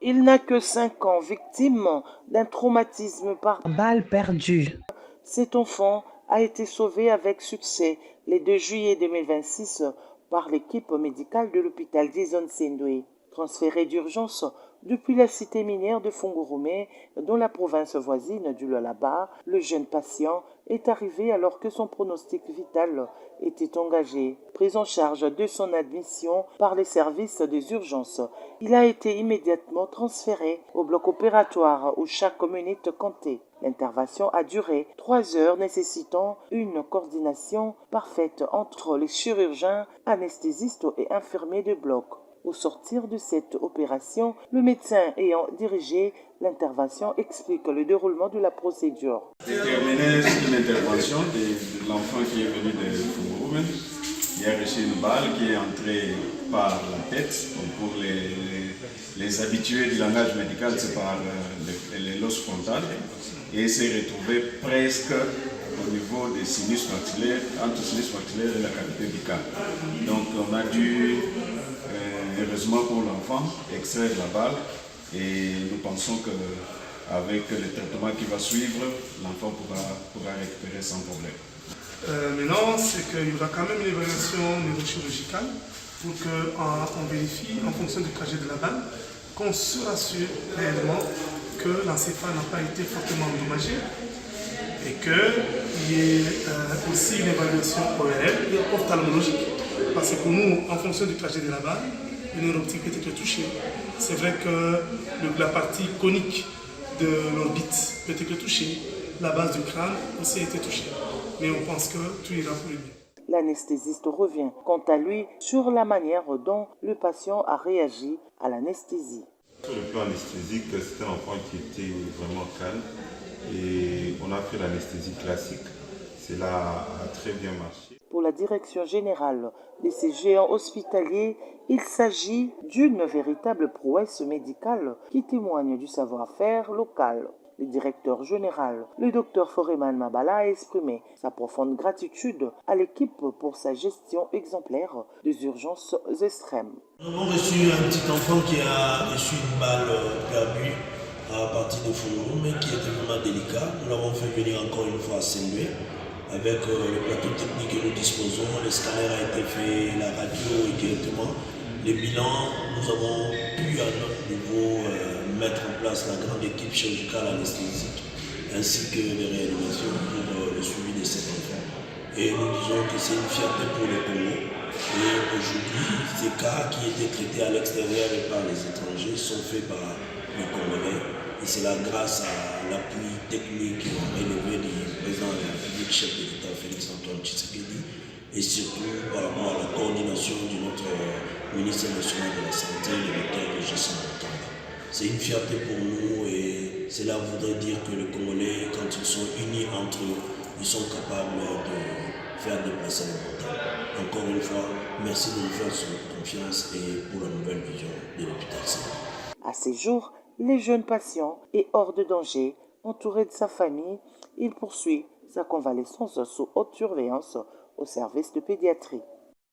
Il n'a que 5 ans, victime d'un traumatisme par balle perdue. Cet enfant a été sauvé avec succès le 2 juillet 2026 par l'équipe médicale de l'hôpital d'Izon-Sendwe. Transféré d'urgence depuis la cité minière de Fongoromé, dans la province voisine du Lualaba, le jeune patient est arrivé alors que son pronostic vital était engagé. Pris en charge de son admission par les services des urgences, il a été immédiatement transféré au bloc opératoire où chaque minute comptait. L'intervention a duré 3 heures, nécessitant une coordination parfaite entre les chirurgiens, anesthésistes et infirmiers de bloc. Au sortir de cette opération, le médecin ayant dirigé l'intervention explique le déroulement de la procédure. Déterminer une intervention de l'enfant qui est venu de Fungoumen. Il a reçu une balle qui est entrée par la tête. Donc pour les habitués du langage médical, c'est par l'os frontal. Et s'est retrouvé presque au niveau des sinus maxillaires, entre le sinus maxillaire et la cavité buccale. Donc on a dû, heureusement pour l'enfant, extraire la balle et nous pensons qu'avec le traitement qui va suivre, l'enfant pourra récupérer sans problème. Maintenant, c'est qu'il y aura quand même une évaluation neurochirurgicale pour qu'on vérifie en fonction du trajet de la balle, qu'on se rassure réellement que l'encéphale n'a pas été fortement endommagé et qu'il y ait aussi une évaluation ORL et ophtalmologique. Parce que pour nous, en fonction du trajet de la balle, le nerf optique peut être touché. C'est vrai que la partie conique de l'orbite peut être touchée, la base du crâne aussi a été touchée. Mais on pense que tout ira pour le mieux. L'anesthésiste revient, quant à lui, sur la manière dont le patient a réagi à l'anesthésie. Sur le plan anesthésique, c'était un enfant qui était vraiment calme et on a fait l'anesthésie classique. Cela a très bien marché. Pour la direction générale de ces géants hospitaliers, il s'agit d'une véritable prouesse médicale qui témoigne du savoir-faire local. Le directeur général, le docteur Foreman Mabala, a exprimé sa profonde gratitude à l'équipe pour sa gestion exemplaire des urgences extrêmes. Nous avons reçu un petit enfant qui a reçu une balle perdue à partir de Fouloum, mais qui était vraiment délicat. Nous l'avons fait venir encore une fois à Saint-Louis avec le plateau technique que nous disposons. Le scanner a été fait, la radio est directement. Les bilans, nous avons pu à notre niveau mettre en place la grande équipe chirurgicale anesthésique ainsi que les réanimations pour le suivi de cet enfant. Et nous disons que c'est une fierté pour le Congo. Et aujourd'hui, ces cas qui étaient traités à l'extérieur et par les étrangers sont faits par les Congolais. Et c'est là grâce à l'appui technique élevé du président de la République, chef de l'État Félix Antoine Tshisekedi, et surtout par rapport à la coordination de notre ministre national de la Santé, le docteur Gesson Mokamba. C'est une fierté pour nous et cela voudrait dire que les Congolais, quand ils sont unis entre eux, ils sont capables de faire déplacer les montagnes. Encore une fois, merci de nous faire confiance et pour la nouvelle vision de l'hôpital Saint. À ces jours, les jeunes patients est hors de danger. Entouré de sa famille, il poursuit sa convalescence sous haute surveillance au service de pédiatrie.